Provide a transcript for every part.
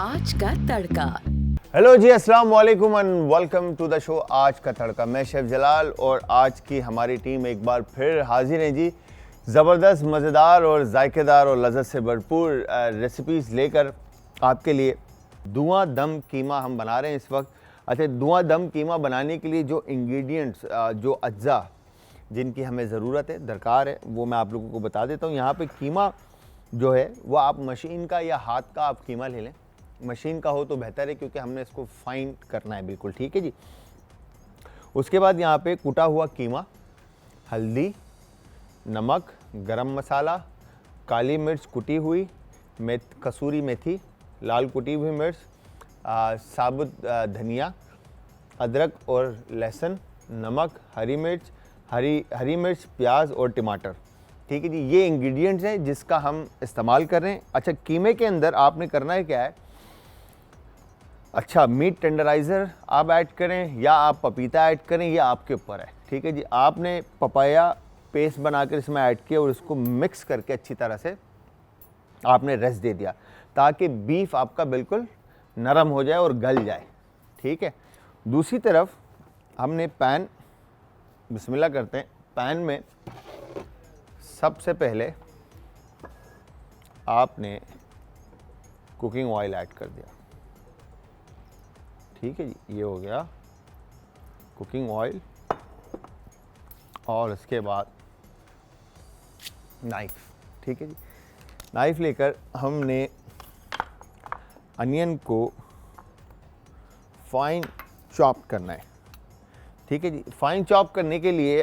आज का तड़का। हेलो जी, अस्सलाम वालेकुम and welcome to the show Aaj Ka तड़का। मैं शेफ जलाल और आज की हमारी टीम एक बार फिर हाजिर है जी, ज़बरदस्त, मज़ेदार और जायकेदार और लज़्ज़त से भरपूर रेसिपीज़ लेकर आपके लिए। धुआं दम कीमा हम बना रहे हैं इस वक्त। अच्छा, धुआं दम कीमा बनाने के लिए जो इंग्रेडिएंट्स, जो अज्जा जिनकी हमें ज़रूरत है, दरकार है, वो मैं आप लोगों को बता देता हूँ। यहाँ पे कीमा जो है वो आप मशीन का या हाथ का आप कीमा ले लें। मशीन का हो तो बेहतर है क्योंकि हमने इसको फाइन करना है, बिल्कुल ठीक है जी। उसके बाद यहाँ पे कुटा हुआ कीमा, हल्दी, नमक, गरम मसाला, काली मिर्च कुटी हुई, कसूरी मेथी, लाल कुटी हुई मिर्च, साबुत धनिया, अदरक और लहसुन, नमक, हरी मिर्च, प्याज और टमाटर, ठीक है जी। ये इंग्रेडिएंट्स हैं जिसका हम इस्तेमाल कर रहे हैं। अच्छा, कीमे के अंदर आपने करना है क्या है, अच्छा, मीट टेंडराइज़र आप ऐड करें या आप पपीता ऐड करें, ये आपके ऊपर है, ठीक है जी। आपने पपाया पेस्ट बनाकर इसमें ऐड किया और इसको मिक्स करके अच्छी तरह से आपने रेस्ट दे दिया ताकि बीफ आपका बिल्कुल नरम हो जाए और गल जाए, ठीक है। दूसरी तरफ हमने पैन, बिस्मिल्लाह करते हैं, पैन में सबसे पहले आपने कुकिंग ऑयल ऐड कर दिया, ठीक है जी। ये हो गया कुकिंग ऑयल। और उसके बाद नाइफ़, ठीक है जी। नाइफ़ लेकर हमने अनियन को फाइन चॉप करना है, ठीक है जी। फाइन चॉप करने के लिए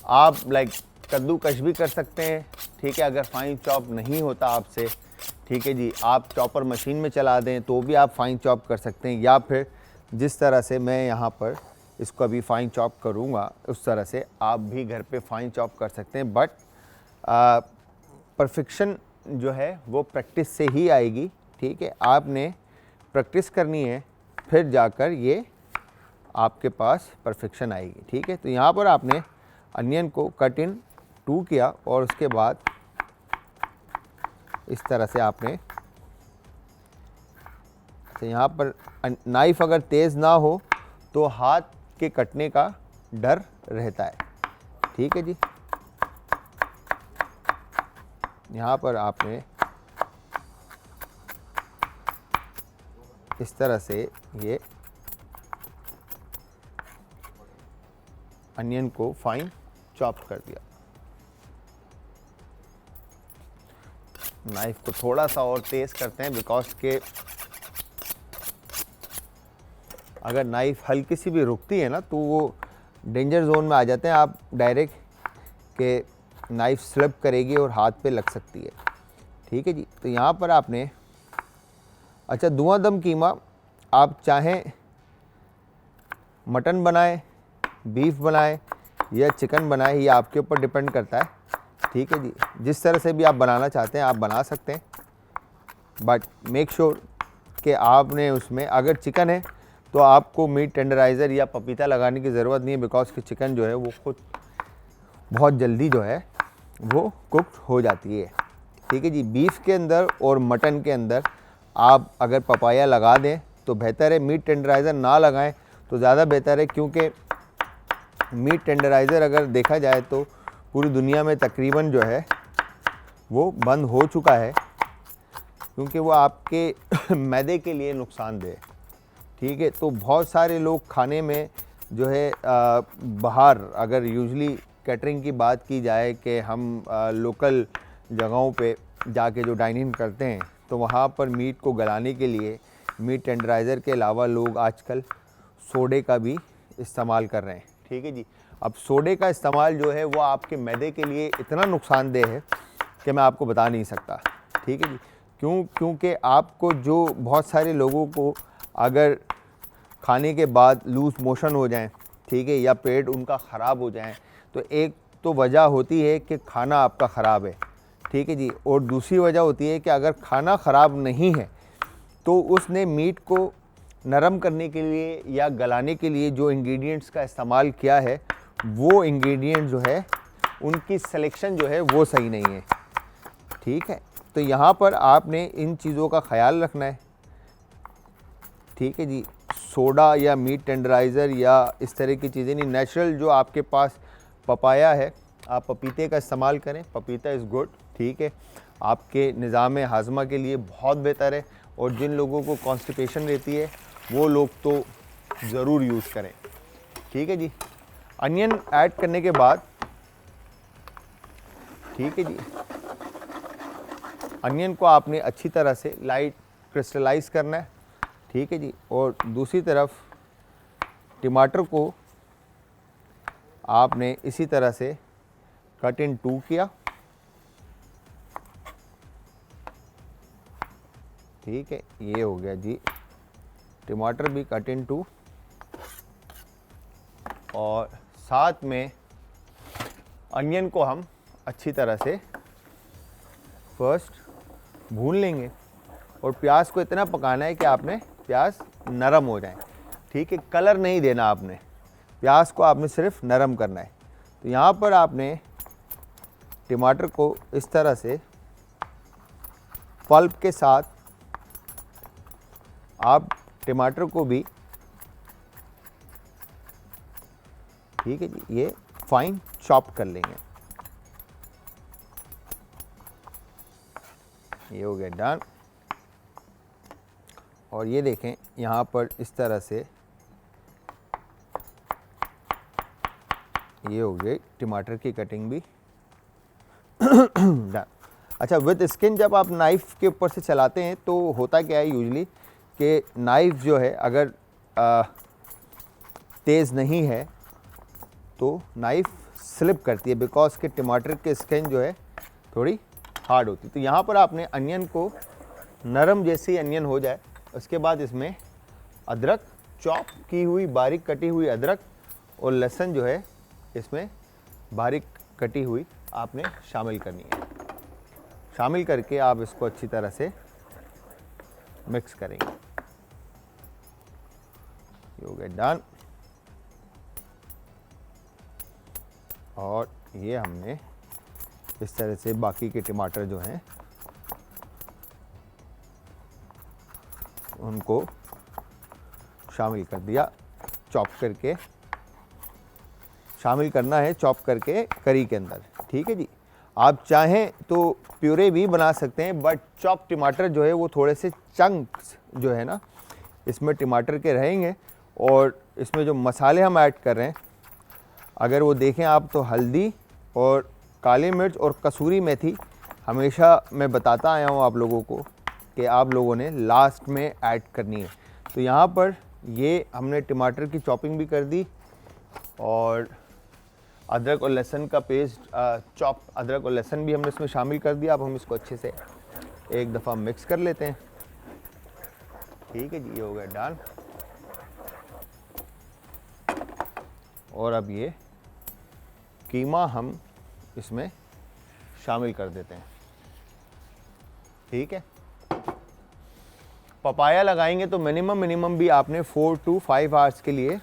आप लाइक कद्दूकश भी कर सकते हैं, ठीक है। अगर फाइन चॉप नहीं होता आपसे, ठीक है जी, आप चॉपर मशीन में चला दें तो भी आप फाइन चॉप कर सकते हैं, या फिर जिस तरह से मैं यहाँ पर इसको अभी फाइन चॉप करूँगा उस तरह से आप भी घर पे फाइन चॉप कर सकते हैं। बट परफेक्शन जो है वो प्रैक्टिस से ही आएगी, ठीक है। आपने प्रैक्टिस करनी है, फिर जाकर ये आपके पास परफेक्शन आएगी, ठीक है। तो यहाँ पर आपने अनियन को कट इन 2 किया और उसके बाद इस तरह से आपने, तो यहाँ पर नाइफ़ अगर तेज़ ना हो तो हाथ के कटने का डर रहता है, ठीक है जी। यहाँ पर आपने इस तरह से ये अनियन को फाइन चॉप कर दिया। नाइफ को थोड़ा सा और तेज़ करते हैं बिकॉज के अगर नाइफ हल्की सी भी रुकती है ना तो वो डेंजर जोन में आ जाते हैं। आप डायरेक्ट के नाइफ स्लिप करेगी और हाथ पे लग सकती है, ठीक है जी। तो यहाँ पर आपने, अच्छा, धुआं दम कीमा आप चाहें मटन बनाएं, बीफ बनाएं या चिकन बनाएं, ये आपके ऊपर डिपेंड करता है, ठीक है जी। जिस तरह से भी आप बनाना चाहते हैं आप बना सकते हैं, बट मेक श्योर कि आपने उसमें, अगर चिकन है तो आपको मीट टेंडराइज़र या पपीता लगाने की ज़रूरत नहीं है बिकॉज कि चिकन जो है वो खुद बहुत जल्दी जो है वो कुक्ड हो जाती है, ठीक है जी। बीफ के अंदर और मटन के अंदर आप अगर पपाया लगा दें तो बेहतर है, मीट टेंडराइज़र ना लगाएं तो ज़्यादा बेहतर है, क्योंकि मीट टेंडराइज़र अगर देखा जाए तो पूरी दुनिया में तकरीबन जो है वो बंद हो चुका है क्योंकि वो आपके मैदे के लिए नुकसानदेह, ठीक है। तो बहुत सारे लोग खाने में जो है बाहर, अगर यूजली कैटरिंग की बात की जाए कि हम लोकल जगहों पे जाके जो डाइनिंग करते हैं तो वहाँ पर मीट को गलाने के लिए मीट टेंडराइज़र के अलावा लोग आजकल सोडे का भी इस्तेमाल कर रहे हैं, ठीक है जी। अब सोडे का इस्तेमाल जो है वो आपके मैदे के लिए इतना नुकसानदेह है कि मैं आपको बता नहीं सकता, ठीक है जी। क्योंकि आपको, जो बहुत सारे लोगों को अगर खाने के बाद लूज़ मोशन हो जाएं, ठीक है, या पेट उनका ख़राब हो जाए, तो एक तो वजह होती है कि खाना आपका ख़राब है, ठीक है जी। और दूसरी वजह होती है कि अगर खाना ख़राब नहीं है तो उसने मीट को नरम करने के लिए या गलाने के लिए जो इंग्रेडिएंट्स का इस्तेमाल किया है वो इंग्रेडिएंट जो है उनकी सिलेक्शन जो है वो सही नहीं है, ठीक है। तो यहाँ पर आपने इन चीज़ों का ख्याल रखना है, ठीक है जी। सोडा या मीट टेंडराइज़र या इस तरह की चीज़ें नहीं, नेचुरल जो आपके पास पपाया है, आप पपीते का इस्तेमाल करें, पपीता इज़ गुड, ठीक है, आपके निज़ाम हाजमा के लिए बहुत बेहतर है। और जिन लोगों को कॉन्स्टिपेशन रहती है वो लोग तो ज़रूर यूज़ करें, ठीक है जी। अनियन ऐड करने के बाद, ठीक है जी, अनियन को आपने अच्छी तरह से लाइट क्रिस्टलाइज करना है, ठीक है जी। और दूसरी तरफ टमाटर को आपने इसी तरह से कट इन 2 किया, ठीक है। ये हो गया जी, टमाटर भी कट इन 2, और साथ में अनियन को हम अच्छी तरह से फर्स्ट भून लेंगे। और प्याज को इतना पकाना है कि आपने प्याज नरम हो जाए, ठीक है, कलर नहीं देना आपने, प्याज को आपने सिर्फ नरम करना है। तो यहाँ पर आपने टमाटर को इस तरह से पल्प के साथ आप टमाटर को भी, ठीक है जी, ये फाइन चॉप कर लेंगे। ये हो गया डन। और ये देखें यहाँ पर इस तरह से ये हो गई टमाटर की कटिंग भी डन। अच्छा, विद स्किन जब आप नाइफ़ के ऊपर से चलाते हैं तो होता क्या है यूजली कि नाइफ़ जो है अगर तेज़ नहीं है तो नाइफ़ स्लिप करती है, बिकॉज के टमाटर की स्किन जो है थोड़ी हार्ड होती है। तो यहाँ पर आपने अनियन को नरम जैसे ही अनियन हो जाए उसके बाद इसमें अदरक चॉप की हुई, बारीक कटी हुई अदरक और लहसुन जो है इसमें बारीक कटी हुई आपने शामिल करनी है। शामिल करके आप इसको अच्छी तरह से मिक्स करेंगे। ये हो गया डन। और ये हमने इस तरह से बाकी के टमाटर जो हैं उनको शामिल कर दिया, चॉप करके शामिल करना है, चॉप करके करी के अंदर, ठीक है जी। आप चाहें तो प्यूरे भी बना सकते हैं, बट चॉप टमाटर जो है वो थोड़े से चंक्स जो है ना इसमें टमाटर के रहेंगे। और इसमें जो मसाले हम ऐड कर रहे हैं, अगर वो देखें आप तो हल्दी और काली मिर्च और कसूरी मेथी हमेशा मैं बताता आया हूँ आप लोगों को कि आप लोगों ने लास्ट में ऐड करनी है। तो यहाँ पर ये हमने टमाटर की चॉपिंग भी कर दी और अदरक और लहसुन का पेस्ट, चॉप अदरक और लहसुन भी हमने इसमें शामिल कर दिया। अब हम इसको अच्छे से एक दफ़ा मिक्स कर लेते हैं, ठीक है जी। ये हो गया डन। और अब ये कीमा हम इसमें शामिल कर देते हैं, ठीक है। पपाया लगाएंगे तो मिनिमम भी आपने 4 to 5 आवर्स के लिए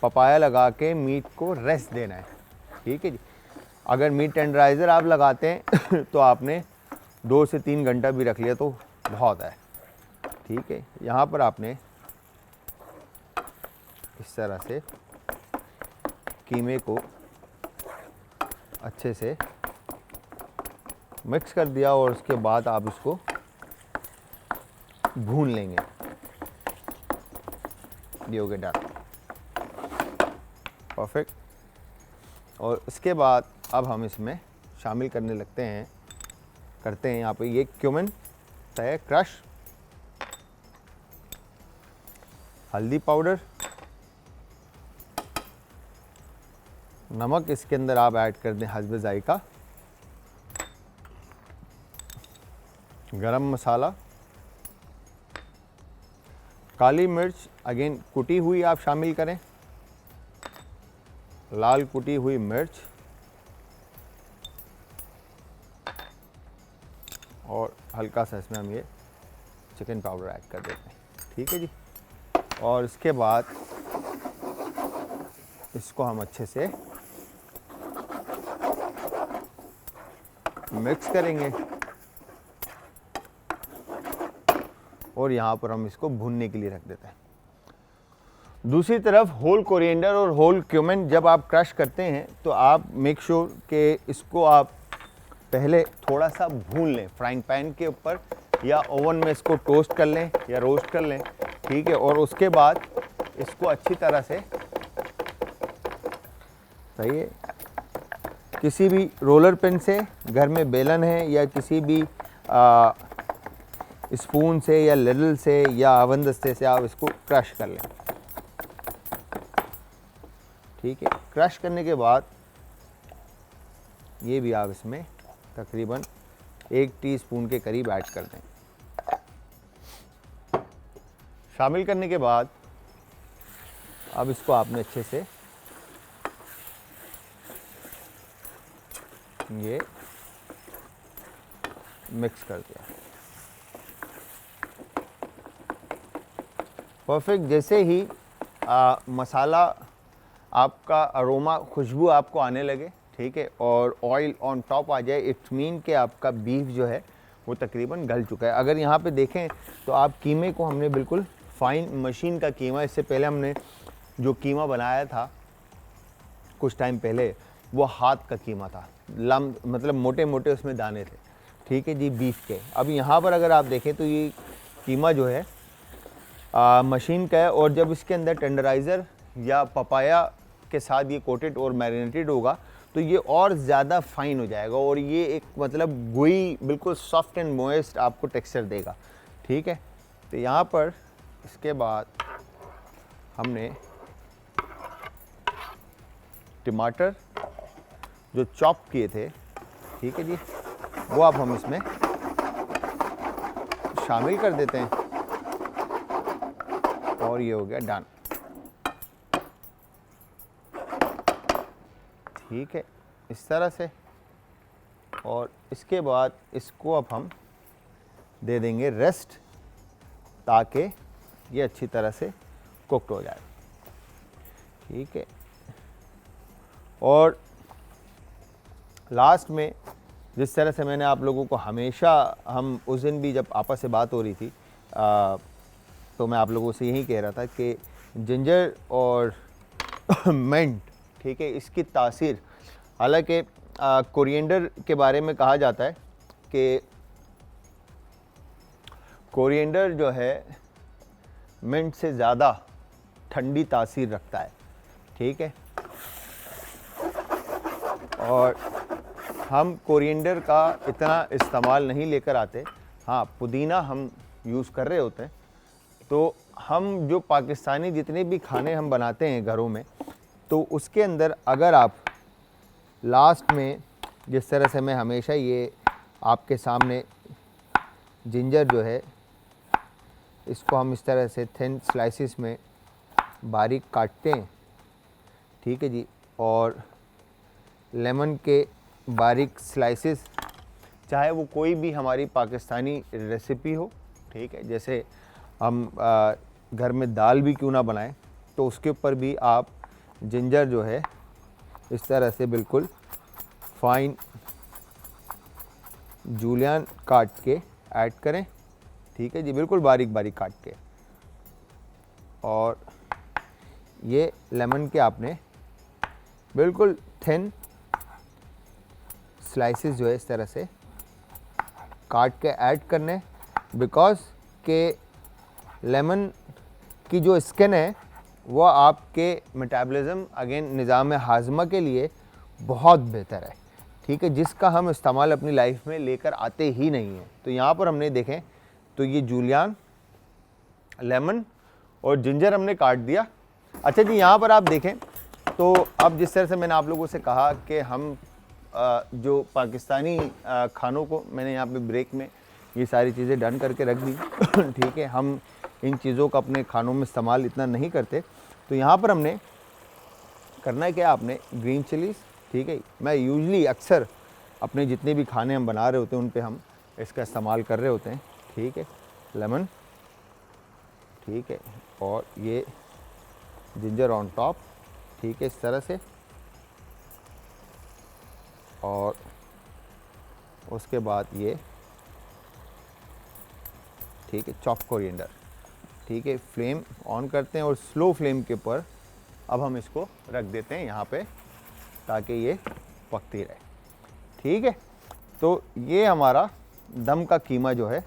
पपाया लगा के मीट को रेस्ट देना है, ठीक है जी। अगर मीट टेंडराइज़र आप लगाते हैं तो आपने 2 से 3 घंटा भी रख लिया तो बहुत है, ठीक है। यहाँ पर आपने इस तरह से कीमे को अच्छे से मिक्स कर दिया और उसके बाद आप इसको भून लेंगे। ये हो गया डन, परफेक्ट। और इसके बाद अब हम इसमें शामिल करने लगते हैं, करते हैं यहाँ पे ये क्यूमिन है क्रश, हल्दी पाउडर, नमक इसके अंदर आप ऐड कर दें हस्बे जायका, गरम मसाला, काली मिर्च अगेन कुटी हुई आप शामिल करें, लाल कुटी हुई मिर्च और हल्का सा इसमें हम ये चिकन पाउडर ऐड कर देते हैं, ठीक है जी। और इसके बाद इसको हम अच्छे से मिक्स करेंगे और यहाँ पर हम इसको भूनने के लिए रख देते हैं। दूसरी तरफ होल कोरिएंडर और होल क्यूमिन जब आप क्रश करते हैं तो आप मेक श्योर कि इसको आप पहले थोड़ा सा भून लें फ्राइंग पैन के ऊपर या ओवन में इसको टोस्ट कर लें या रोस्ट कर लें, ठीक है। और उसके बाद इसको अच्छी तरह से, सही है, किसी भी रोलर पिन से, घर में बेलन है या किसी भी स्पून से या लिडल से या अवन दस्ते से आप इसको क्रश कर लें, ठीक है। क्रश करने के बाद ये भी आप इसमें तकरीबन 1 टीस्पून के करीब ऐड कर दें। शामिल करने के बाद अब इसको आपने अच्छे से ये मिक्स कर दिया, परफेक्ट। जैसे ही मसाला आपका अरोमा, खुशबू आपको आने लगे, ठीक है, और ऑयल ऑन टॉप आ जाए, इट्स मीन कि आपका बीफ जो है वो तकरीबन गल चुका है। अगर यहाँ पे देखें तो आप कीमे को हमने बिल्कुल फाइन मशीन का कीमा, इससे पहले हमने जो कीमा बनाया था कुछ टाइम पहले वो हाथ का कीमा था, मतलब मोटे मोटे उसमें दाने थे, ठीक है जी, बीफ के। अब यहाँ पर अगर आप देखें तो ये कीमा जो है मशीन का है, और जब इसके अंदर टेंडराइज़र या पपाया के साथ ये कोटेड और मैरिनेटेड होगा तो ये और ज़्यादा फाइन हो जाएगा और ये एक मतलब गोई बिल्कुल सॉफ्ट एंड मोइस्ट आपको टेक्सचर देगा, ठीक है। तो यहाँ पर इसके बाद हमने टमाटर जो चॉप किए थे, ठीक है जी, वो अब हम इसमें शामिल कर देते हैं और ये हो गया डन, ठीक है, इस तरह से। और इसके बाद इसको अब हम दे देंगे रेस्ट ताकि ये अच्छी तरह से कुक्ड हो जाए, ठीक है। और लास्ट में जिस तरह से मैंने आप लोगों को हमेशा, हम उस दिन भी जब आपस से बात हो रही थी तो मैं आप लोगों से यही कह रहा था कि जिंजर और मिंट, ठीक है, इसकी तासीर, हालांकि कोरिएंडर के बारे में कहा जाता है कि कोरिएंडर जो है मिंट से ज़्यादा ठंडी तासीर रखता है, ठीक है। और हम कोरिएंडर का इतना इस्तेमाल नहीं लेकर आते, हाँ, पुदीना हम यूज़ कर रहे होते हैं। तो हम जो पाकिस्तानी जितने भी खाने हम बनाते हैं घरों में, तो उसके अंदर अगर आप लास्ट में, जिस तरह से मैं हमेशा ये आपके सामने जिंजर जो है इसको हम इस तरह से थिन स्लाइसिस में बारीक काटते हैं, ठीक है जी, और लेमन के बारीक स्लाइसिस, चाहे वो कोई भी हमारी पाकिस्तानी रेसिपी हो, ठीक है, जैसे हम घर में दाल भी क्यों ना बनाएं तो उसके ऊपर भी आप जिंजर जो है इस तरह से बिल्कुल फाइन जूलियन काट के ऐड करें, ठीक है जी, बिल्कुल बारीक बारीक काट के। और ये लेमन के आपने बिल्कुल थिन स्लाइसेस जो है इस तरह से काट के ऐड करने, बिकॉज के लेमन की जो स्किन है वो आपके मेटाबॉलिज्म, अगेन निज़ाम हाजमा के लिए बहुत बेहतर है, ठीक है, जिसका हम इस्तेमाल अपनी लाइफ में लेकर आते ही नहीं हैं। तो यहाँ पर हमने देखें तो ये जूलियन, लेमन और जिंजर हमने काट दिया। अच्छा जी, यहाँ पर आप देखें तो अब जिस तरह से मैंने आप लोगों से कहा कि हम जो पाकिस्तानी खानों को, मैंने यहाँ पे ब्रेक में ये सारी चीज़ें डन करके रख दी ठीक है, हम इन चीज़ों का अपने खानों में इस्तेमाल इतना नहीं करते। तो यहाँ पर हमने करना है क्या, आपने ग्रीन चिलीज़, ठीक है, मैं यूजली अक्सर अपने जितने भी खाने हम बना रहे होते हैं उन पे हम इसका इस्तेमाल कर रहे होते हैं, ठीक है, लेमन, ठीक है, और ये जिंजर ऑन टॉप, ठीक है, इस तरह से। और उसके बाद ये, ठीक है, चॉप कोरिएंडर, ठीक है। फ्लेम ऑन करते हैं और स्लो फ्लेम के ऊपर अब हम इसको रख देते हैं यहाँ पे ताकि ये पकती रहे, ठीक है। तो ये हमारा दम का कीमा जो है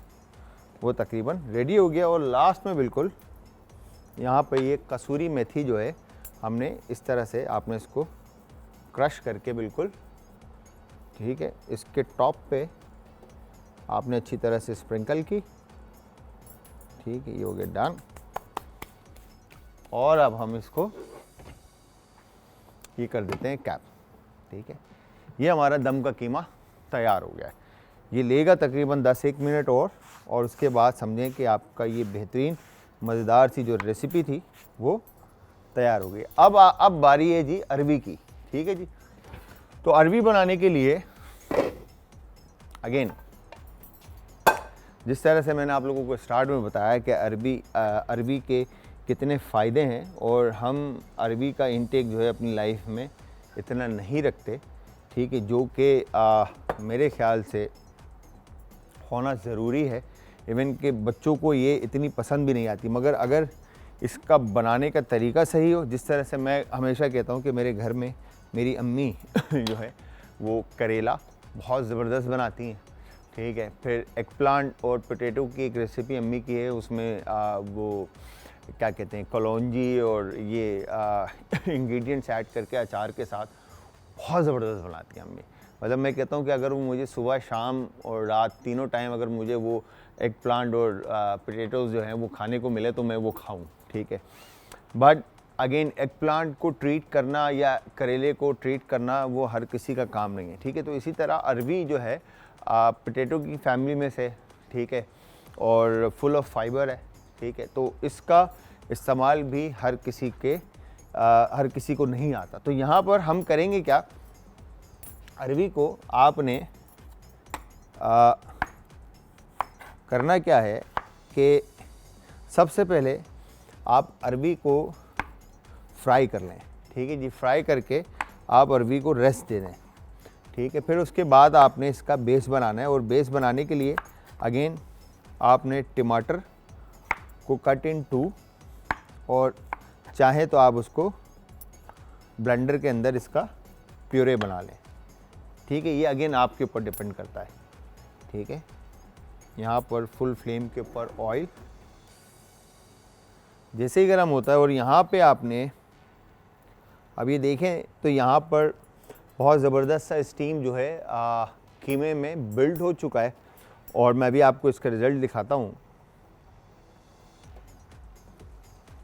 वो तकरीबन रेडी हो गया। और लास्ट में बिल्कुल यहाँ पे ये कसूरी मेथी जो है हमने इस तरह से आपने इसको क्रश करके बिल्कुल, ठीक है, इसके टॉप पे आपने अच्छी तरह से स्प्रिंकल की, ठीक है, ये हो गया डन। और अब हम इसको ये कर देते हैं कैप, ठीक है। ये हमारा दम का कीमा तैयार हो गया है। ये लेगा तकरीबन 10-1 मिनट और उसके बाद समझें कि आपका ये बेहतरीन मज़ेदार सी जो रेसिपी थी वो तैयार हो गई। अब बारी है जी अरवी की, ठीक है जी। तो अरवी बनाने के लिए अगेन जिस तरह से मैंने आप लोगों को स्टार्ट में बताया कि अरवी के कितने फ़ायदे हैं और हम अरवी का इंटेक जो है अपनी लाइफ में इतना नहीं रखते, ठीक है, जो कि मेरे ख़्याल से होना ज़रूरी है। इवन कि बच्चों को ये इतनी पसंद भी नहीं आती, मगर अगर इसका बनाने का तरीका सही हो, जिस तरह से मैं हमेशा कहता हूँ कि मेरे घर में मेरी अम्मी जो है वो करेला बहुत ज़बरदस्त बनाती हैं, ठीक है। फिर एग प्लांट और पोटैटो की एक रेसिपी अम्मी की है, उसमें वो क्या कहते हैं कलौंजी और ये इंग्रेडिएंट्स ऐड करके अचार के साथ बहुत ज़बरदस्त बनाती हैं अम्मी। मतलब मैं कहता हूँ कि अगर वो मुझे सुबह शाम और रात तीनों टाइम अगर मुझे वो एग प्लांट और पोटैटोज़ जो हैं वो खाने को मिले तो मैं वो खाऊं, ठीक है। बट अगेन एग प्लांट को ट्रीट करना या करेले को ट्रीट करना वो हर किसी का काम नहीं है, ठीक है। तो इसी तरह अरवी जो है पोटैटो की फैमिली में से, ठीक है, और फुल ऑफ फाइबर है, ठीक है। तो इसका इस्तेमाल भी हर किसी को नहीं आता। तो यहाँ पर हम करेंगे क्या, अरवी को आपने करना क्या है कि सबसे पहले आप अरवी को फ्राई कर लें, ठीक है जी। फ्राई करके आप अरवी को रेस्ट दे दें, ठीक है। फिर उसके बाद आपने इसका बेस बनाना है और बेस बनाने के लिए अगेन आपने टमाटर को कट इन 2 और चाहे तो आप उसको ब्लेंडर के अंदर इसका प्यूरे बना लें, ठीक है। ये अगेन आपके ऊपर डिपेंड करता है, ठीक है। यहाँ पर फुल फ्लेम के ऊपर ऑयल जैसे ही गर्म होता है और यहाँ पे आपने अब ये देखें तो यहाँ पर बहुत ज़बरदस्त सा स्टीम जो है कीमे में बिल्ड हो चुका है। और मैं भी आपको इसका रिज़ल्ट दिखाता हूँ,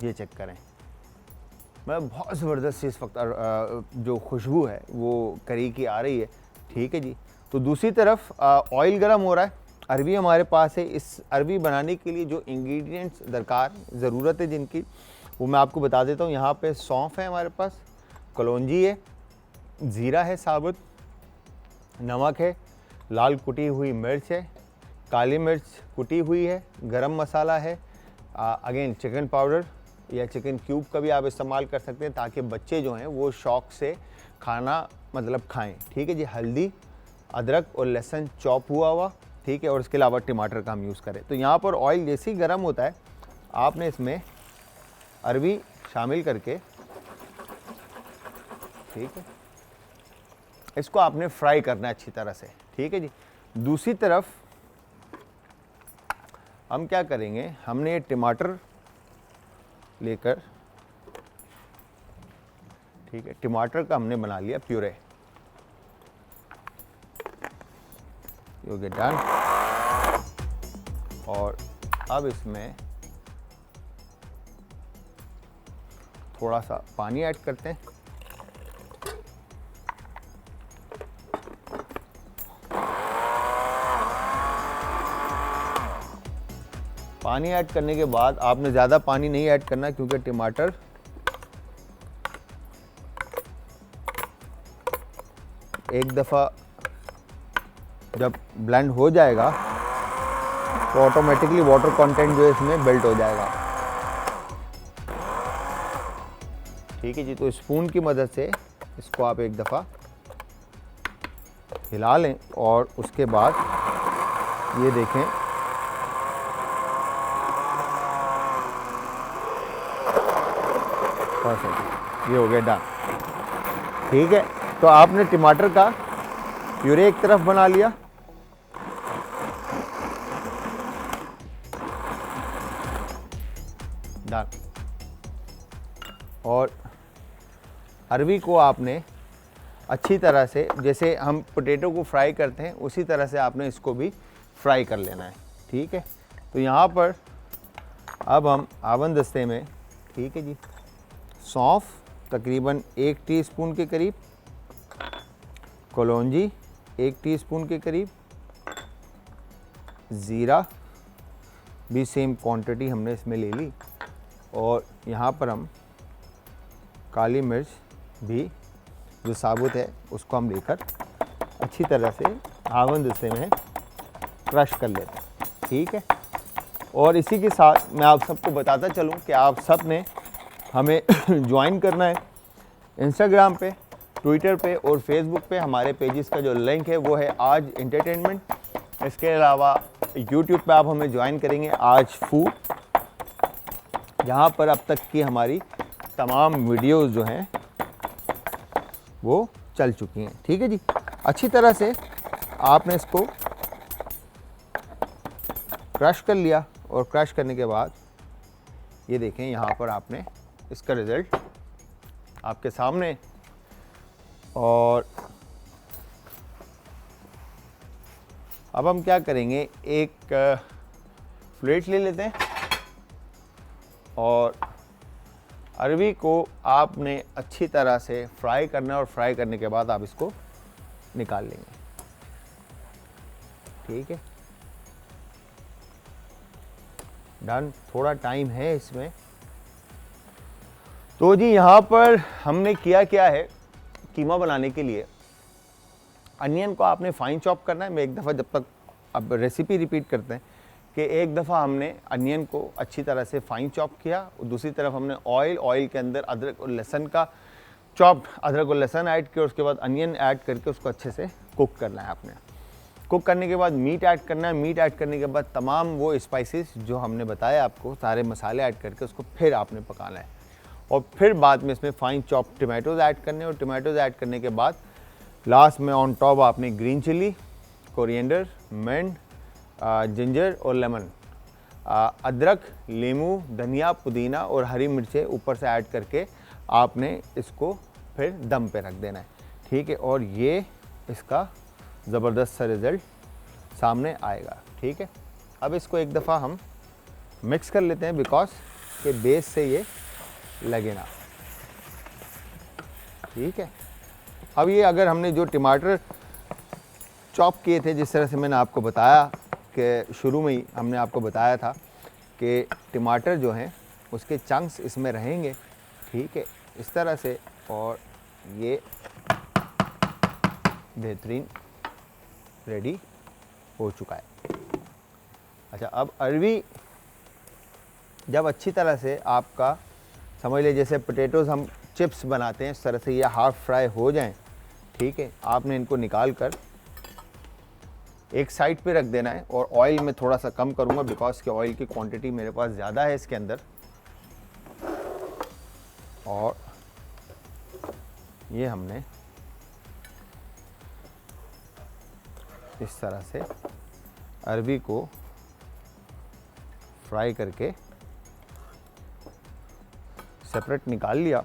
ये चेक करें। मैं बहुत ज़बरदस्त इस वक्त जो खुशबू है वो करी की आ रही है, ठीक है जी। तो दूसरी तरफ ऑयल गर्म हो रहा है, अरवी हमारे पास है। इस अरवी बनाने के लिए जो इंग्रेडिएंट्स दरकार ज़रूरत है जिनकी, वो मैं आपको बता देता हूँ। यहाँ पे सौंफ है हमारे पास, कलौंजी है, ज़ीरा है साबुत, नमक है, लाल कुटी हुई मिर्च है, काली मिर्च कुटी हुई है, गरम मसाला है, अगेन चिकन पाउडर या चिकन क्यूब का भी आप इस्तेमाल कर सकते हैं ताकि बच्चे जो हैं वो शौक़ से खाना मतलब खाएं, ठीक है जी। हल्दी, अदरक और लहसुन चॉप हुआ, ठीक है। और इसके अलावा टमाटर का हम यूज़ करें। तो यहाँ पर ऑयल जैसे ही गर्म होता है आपने इसमें अरवी शामिल करके, ठीक है, इसको आपने फ्राई करना है अच्छी तरह से, ठीक है जी। दूसरी तरफ हम क्या करेंगे, हमने ये टमाटर लेकर, ठीक है, टमाटर का हमने बना लिया प्यूरे, यू गेट डन। और अब इसमें थोड़ा सा पानी ऐड करते हैं, पानी ऐड करने के बाद आपने ज़्यादा पानी नहीं ऐड करना क्योंकि टमाटर एक दफ़ा जब ब्लेंड हो जाएगा तो ऑटोमेटिकली वाटर कंटेंट जो है इसमें बिल्ट हो जाएगा, ठीक है जी। तो स्पून की मदद से इसको आप एक दफ़ा हिला लें और उसके बाद ये देखें परफेक्ट, ये हो गया डन। ठीक है, तो आपने टमाटर का प्यूरे एक तरफ बना लिया, डन। और अरवी को आपने अच्छी तरह से, जैसे हम पोटैटो को फ्राई करते हैं उसी तरह से आपने इसको भी फ्राई कर लेना है। ठीक है, तो यहाँ पर अब हम आवन दस्ते में, ठीक है जी, सौंफ तकरीबन 1 टीस्पून के करीब, कलौंजी 1 टीस्पून के करीब, ज़ीरा भी सेम क्वांटिटी हमने इसमें ले ली, और यहाँ पर हम काली मिर्च भी जो साबुत है उसको हम लेकर अच्छी तरह से आवन दस्ते में क्रश कर लेते हैं। ठीक है, और इसी के साथ मैं आप सबको बताता चलूँ कि आप सब ने हमें ज्वाइन करना है इंस्टाग्राम पे, ट्विटर पे और फेसबुक पे। हमारे पेजेस का जो लिंक है वो है आज एंटरटेनमेंट। इसके अलावा यूट्यूब पे आप हमें ज्वाइन करेंगे आज फूड, यहाँ पर अब तक की हमारी तमाम वीडियोस जो हैं वो चल चुकी हैं। ठीक है जी, अच्छी तरह से आपने इसको क्रश कर लिया, और क्रश करने के बाद ये देखें यहाँ पर आपने इसका रिज़ल्ट आपके सामने। और अब हम क्या करेंगे, एक प्लेट ले लेते हैं और अरवी को आपने अच्छी तरह से फ्राई करना है, और फ्राई करने के बाद आप इसको निकाल लेंगे। ठीक है, डन। थोड़ा टाइम है इसमें। तो जी यहाँ पर हमने किया क्या है, कीमा बनाने के लिए अनियन को आपने फाइन चॉप करना है। मैं एक दफ़ा, जब तक अब रेसिपी रिपीट करते हैं, कि एक दफ़ा हमने अनियन को अच्छी तरह से फाइन चॉप किया, और दूसरी तरफ हमने ऑयल के अंदर अदरक और लहसुन का चॉप्ड अदरक और लहसुन ऐड किया, उसके बाद अनियन ऐड करके उसको अच्छे से कुक करना है आपने। कुक करने के बाद मीट ऐड करना है, मीट ऐड करने के बाद तमाम वो स्पाइसेस जो हमने बताया आपको, सारे मसाले ऐड करके उसको फिर आपने पकाना है, और फिर बाद में इसमें फाइन चॉप टमाटोज़ ऐड करने, और टमाटोज़ ऐड करने के बाद लास्ट में ऑन टॉप आपने green chilli, coriander, mint, ginger और लेमन, अदरक, नींबू, धनिया, पुदीना और हरी मिर्चें ऊपर से ऐड करके आपने इसको फिर दम पे रख देना है। ठीक है, और ये इसका ज़बरदस्त सा रिज़ल्ट सामने आएगा। ठीक है, अब इसको एक दफ़ा हम मिक्स कर लेते हैं, बिकॉज के बेस से ये लगे ना। ठीक है, अब ये अगर हमने जो टमाटर चॉप किए थे, जिस तरह से मैंने आपको बताया कि शुरू में ही हमने आपको बताया था कि टमाटर जो हैं उसके चंक्स इसमें रहेंगे। ठीक है, इस तरह से, और ये बेहतरीन रेडी हो चुका है। अच्छा, अब अरवी जब अच्छी तरह से आपका, समझ लीजिए जैसे पोटैटोज़ हम चिप्स बनाते हैं, इस तरह से ये हाफ फ्राई हो जाएं, ठीक है, आपने इनको निकाल कर एक साइड पे रख देना है। और ऑयल में थोड़ा सा कम करूंगा, बिकॉज के ऑयल की क्वांटिटी मेरे पास ज़्यादा है इसके अंदर। और ये हमने इस तरह से अरवी को फ्राई करके सेपरेट निकाल लिया,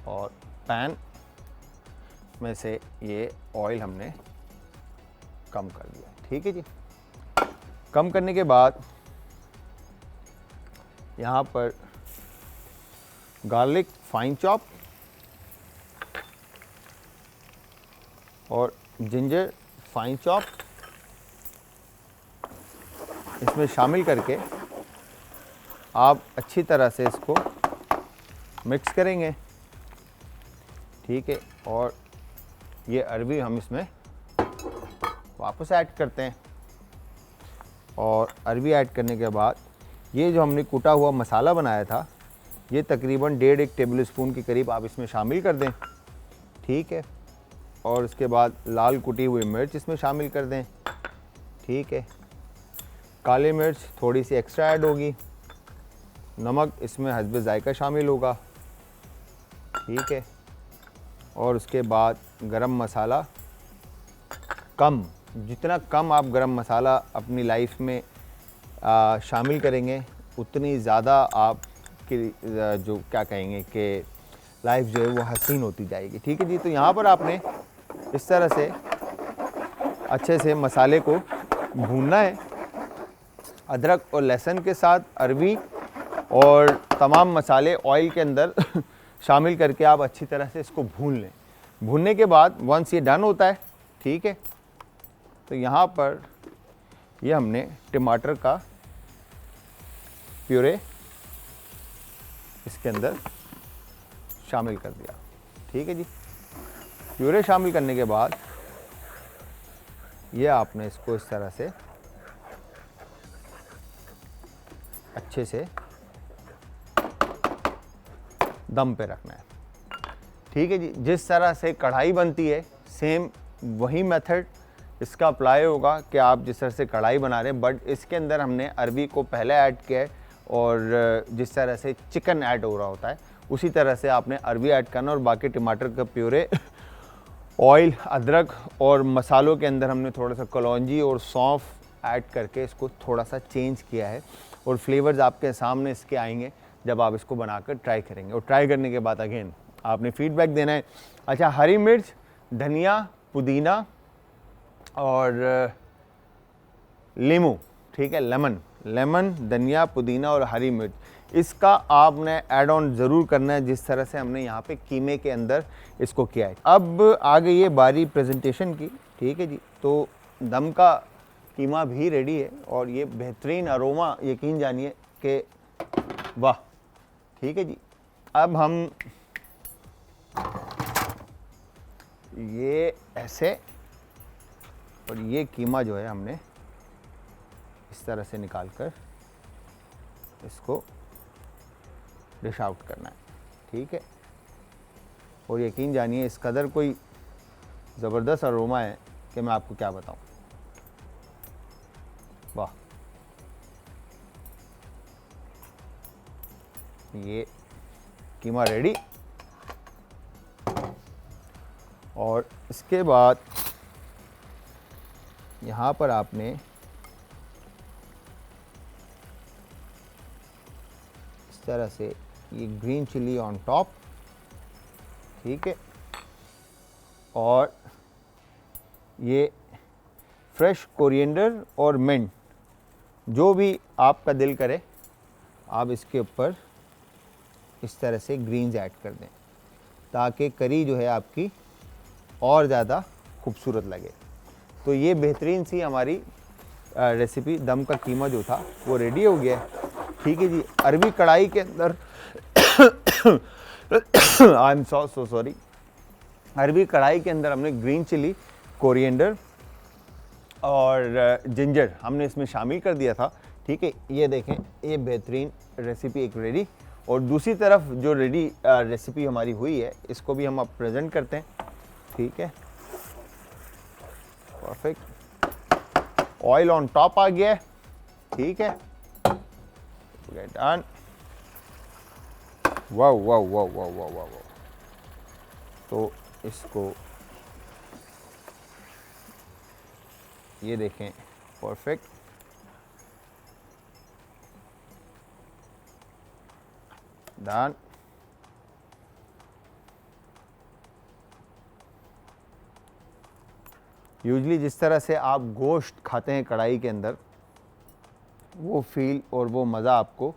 और पैन में से ये ऑयल हमने कम कर दिया। ठीक है जी, कम करने के बाद यहाँ पर गार्लिक फाइन चॉप और जिंजर फाइन चॉप इसमें शामिल करके आप अच्छी तरह से इसको मिक्स करेंगे। ठीक है, और ये अरवी हम इसमें वापस ऐड करते हैं, और अरवी ऐड करने के बाद ये जो हमने कूटा हुआ मसाला बनाया था, ये तकरीबन 1.5 टेबल स्पून के करीब आप इसमें शामिल कर दें। ठीक है, और उसके बाद लाल कुटी हुई मिर्च इसमें शामिल कर दें, ठीक है। काली मिर्च थोड़ी सी एक्स्ट्रा ऐड होगी, नमक इसमें हस्बे जायका शामिल होगा, ठीक है। और उसके बाद गरम मसाला कम, जितना कम आप गरम मसाला अपनी लाइफ में शामिल करेंगे उतनी ज़्यादा आपकी जो क्या कहेंगे कि लाइफ जो है वो हसीन होती जाएगी, ठीक है जी। तो यहाँ पर आपने इस तरह से अच्छे से मसाले को भूनना है। अदरक और लहसुन के साथ अरवी और तमाम मसाले ऑयल के अंदर शामिल करके आप अच्छी तरह से इसको भून लें। भूनने के बाद वंस ये डन होता है, ठीक है, तो यहाँ पर ये हमने टमाटर का प्यूरे इसके अंदर शामिल कर दिया, ठीक है जी। प्यूरे शामिल करने के बाद ये आपने इसको इस तरह से अच्छे से दम पे रखना है, ठीक है जी। जिस तरह से कढ़ाई बनती है सेम वही मेथड इसका अप्लाई होगा कि आप जिस तरह से कढ़ाई बना रहे हैं, बट इसके अंदर हमने अरबी को पहले ऐड किया है और जिस तरह से चिकन ऐड हो रहा होता है उसी तरह से आपने अरबी ऐड करना और बाकी टमाटर का प्यूरे, ऑयल, अदरक और मसालों के अंदर हमने थोड़ा सा कलौंजी और सौंफ ऐड करके इसको थोड़ा सा चेंज किया है और फ्लेवर्स आपके सामने इसके आएंगे जब आप इसको बनाकर ट्राई करेंगे। और ट्राई करने के बाद अगेन आपने फीडबैक देना है। अच्छा, हरी मिर्च, धनिया, पुदीना और लीमू, ठीक है, लेमन, धनिया, पुदीना और हरी मिर्च, इसका आपने ऐड ऑन ज़रूर करना है जिस तरह से हमने यहाँ पे कीमे के अंदर इसको किया है। अब आ गई है बारी प्रेजेंटेशन की, ठीक है जी। तो दम का कीमा भी रेडी है और ये बेहतरीन अरोमा, यकीन जानिए कि वाह, ठीक है जी। अब हम ये ऐसे और ये कीमा जो है हमने इस तरह से निकाल कर इसको डिश आउट करना है, ठीक है। और यकीन जानिए इस कदर कोई ज़बरदस्त अरोमा है कि मैं आपको क्या बताऊं। वाह, ये कीमा रेडी। और इसके बाद यहाँ पर आपने इस तरह से ये ग्रीन चिली ऑन टॉप, ठीक है, और ये फ्रेश कोरिएंडर और मिंट, जो भी आपका दिल करे आप इसके ऊपर इस तरह से ग्रीन्स ऐड कर दें ताकि करी जो है आपकी और ज़्यादा खूबसूरत लगे। तो ये बेहतरीन सी हमारी रेसिपी दम का कीमा जो था वो रेडी हो गया है, ठीक है जी। अरबी कढ़ाई के अंदर आई एम सो सॉरी, अरबी कढ़ाई के अंदर हमने ग्रीन चिली, कोरिएंडर और जिंजर हमने इसमें शामिल कर दिया था, ठीक है। ये देखें, ये बेहतरीन रेसिपी एक रेडी। और दूसरी तरफ जो रेडी रेसिपी हमारी हुई है इसको भी हम अब प्रेजेंट करते हैं, ठीक है। परफेक्ट, ऑयल ऑन टॉप आ गया है, ठीक है। Done. Wow wow wow wow wow wow. तो इसको ये देखें, परफेक्ट। डन। यूजली जिस तरह से आप गोश्त खाते हैं कढ़ाई के अंदर, वो फील और वो मज़ा आपको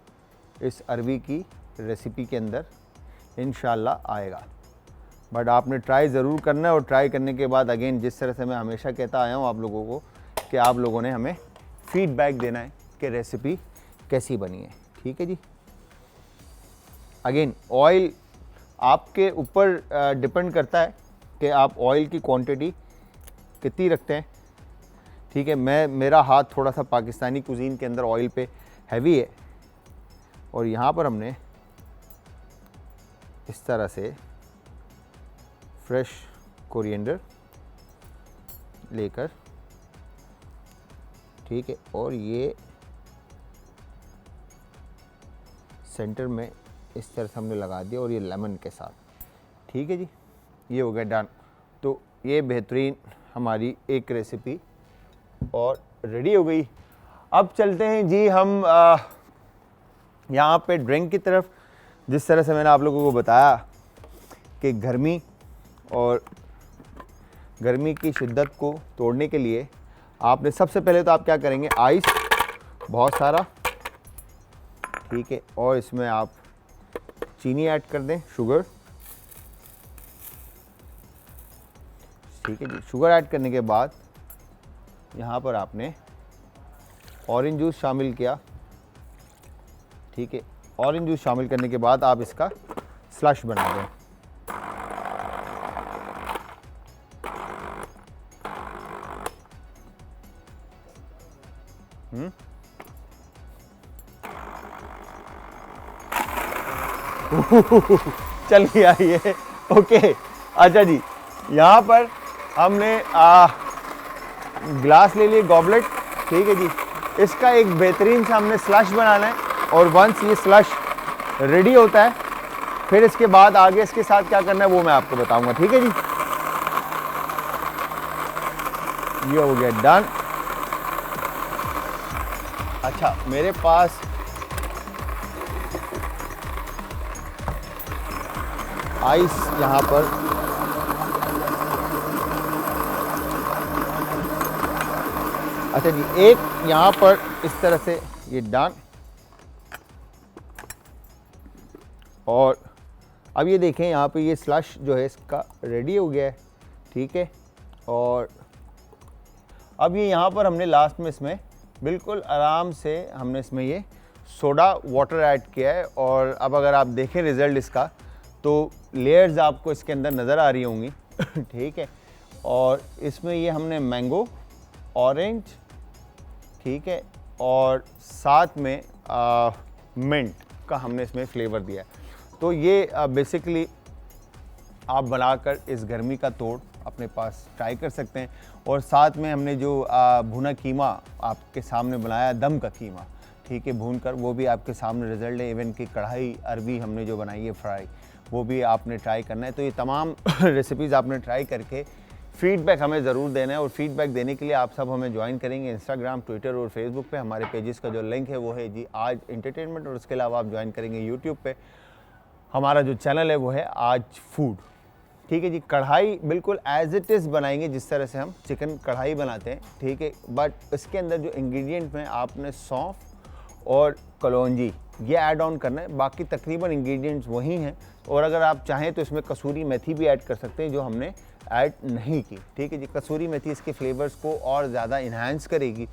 इस अरबी की रेसिपी के अंदर इंशाल्लाह आएगा। बट आपने ट्राई ज़रूर करना है और ट्राई करने के बाद अगेन जिस तरह से मैं हमेशा कहता आया हूँ आप लोगों को कि आप लोगों ने हमें फीडबैक देना है कि रेसिपी कैसी बनी है, ठीक है जी। अगेन ऑयल आपके ऊपर डिपेंड करता है कि आप ऑयल की क्वांटिटी कितनी रखते हैं, ठीक है। मेरा हाथ थोड़ा सा पाकिस्तानी कुजीन के अंदर ऑयल पे हैवी है और यहाँ पर हमने इस तरह से फ्रेश कोरिएंडर लेकर, ठीक है, और ये सेंटर में इस तरह से हमने लगा दिया और ये लेमन के साथ, ठीक है जी, ये हो गया डन। तो ये बेहतरीन हमारी एक रेसिपी और रेडी हो गई। अब चलते हैं जी हम यहाँ पे ड्रिंक की तरफ। जिस तरह से मैंने आप लोगों को बताया कि गर्मी और गर्मी की शिद्दत को तोड़ने के लिए आपने सबसे पहले तो आप क्या करेंगे, आइस बहुत सारा, ठीक है, और इसमें आप चीनी ऐड कर दें, शुगर, ठीक है जी। शुगर ऐड करने के बाद यहाँ पर आपने ऑरेंज जूस शामिल किया, ठीक है। ऑरेंज जूस शामिल करने के बाद आप इसका स्लश बना दें। चल गया ये, ओके। अच्छा जी, यहाँ पर हमने ग्लास ले लिए, गॉबलेट, ठीक है जी। इसका एक बेहतरीन सा हमने स्लश बनाना है और वंस ये स्लश रेडी होता है फिर इसके बाद आगे इसके साथ क्या करना है वो मैं आपको बताऊंगा, ठीक है जी। ये हो गया डन। अच्छा, मेरे पास आइस यहाँ पर अच्छा जी, एक यहाँ पर इस तरह से ये डन। और अब ये देखें यहाँ पे ये स्लश जो है इसका रेडी हो गया है, ठीक है। और अब ये यहाँ पर हमने लास्ट में इसमें बिल्कुल आराम से हमने इसमें ये सोडा वाटर ऐड किया है। और अब अगर आप देखें रिज़ल्ट इसका तो लेयर्स आपको इसके अंदर नज़र आ रही होंगी ठीक है। और इसमें ये हमने मैंगो, ऑरेंज, ठीक है, और साथ में मिंट का हमने इसमें फ्लेवर दिया है। तो ये बेसिकली आप बनाकर इस गर्मी का तोड़ अपने पास ट्राई कर सकते हैं। और साथ में हमने जो भुना कीमा आपके सामने बनाया, दम का कीमा, ठीक है, भून कर, वो भी आपके सामने रिजल्ट है। इवन की कढ़ाई अरबी हमने जो बनाई है फ्राई, वो भी आपने ट्राई करना है। तो ये तमाम रेसिपीज़ आपने ट्राई करके फीडबैक हमें ज़रूर देना है। और फीडबैक देने के लिए आप सब हमें ज्वाइन करेंगे इंस्टाग्राम, ट्विटर और फेसबुक पे। हमारे पेजेस का जो लिंक है वो है जी आज एंटरटेनमेंट। और उसके अलावा आप ज्वाइन करेंगे यूट्यूब पे, हमारा जो चैनल है वो है आज फूड, ठीक है जी। कढ़ाई बिल्कुल एज इट इज़ बनाएंगे जिस तरह से हम चिकन कढ़ाई बनाते हैं, ठीक है। बट इसके अंदर जो इंग्रेडिएंट में आपने सौंफ और कलौंजी ये ऐड ऑन करना है, बाकी तकरीबन इंग्रेडिएंट्स वही हैं। और अगर आप चाहें तो इसमें कसूरी मेथी भी ऐड कर सकते हैं जो हमने ऐड नहीं की, ठीक है जी। कसूरी मेथी इसके फ्लेवर्स को और ज़्यादा इन्हांस करेगी,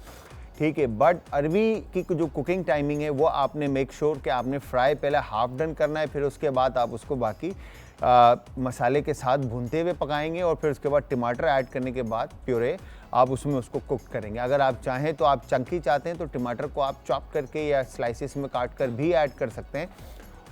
ठीक है। बट अरबी की जो कुकिंग टाइमिंग है वो आपने मेक श्योर कि आपने फ्राई पहले हाफ डन करना है, फिर उसके बाद आप उसको बाकी मसाले के साथ भूनते हुए पकाएंगे। और फिर उसके बाद टमाटर ऐड करने के बाद प्योरे आप उसमें उसको कुक करेंगे। अगर आप चाहें तो आप चंकी चाहते हैं तो टमाटर को आप चॉप करके या स्लाइसिस में काट कर भी ऐड कर सकते हैं।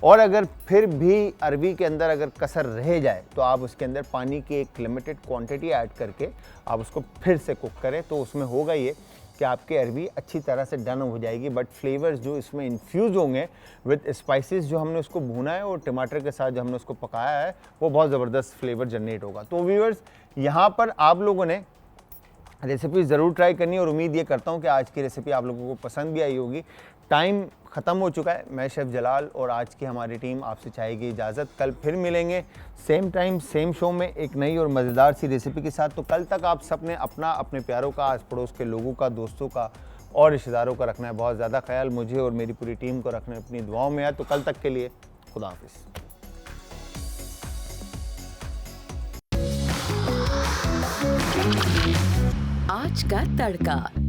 और अगर फिर भी अरबी के अंदर अगर कसर रह जाए तो आप उसके अंदर पानी की एक लिमिटेड क्वांटिटी ऐड करके आप उसको फिर से कुक करें। तो उसमें होगा ये कि आपके अरबी अच्छी तरह से डन हो जाएगी। बट फ्लेवर्स जो इसमें इन्फ्यूज़ होंगे विद स्पाइसेस जो हमने उसको भूना है और टमाटर के साथ जो हमने उसको पकाया है, वो बहुत ज़बरदस्त फ्लेवर जनरेट होगा। तो व्यूअर्स, यहाँ पर आप लोगों ने रेसिपी ज़रूर ट्राई करनी है और उम्मीद ये करता हूँ कि आज की रेसिपी आप लोगों को पसंद भी आई होगी। टाइम ख़त्म हो चुका है। मैं शेफ़ जलाल और आज की हमारी टीम आपसे चाहेगी इजाज़त। कल फिर मिलेंगे सेम टाइम सेम शो में एक नई और मज़ेदार सी रेसिपी के साथ। तो कल तक आप सब ने अपना, अपने प्यारों का, आस पड़ोस के लोगों का, दोस्तों का और रिश्तेदारों का रखना है बहुत ज़्यादा ख्याल। मुझे और मेरी पूरी टीम को रखना है अपनी दुआओं में। तो कल तक के लिए खुदा हाफिज़। आज का तड़का।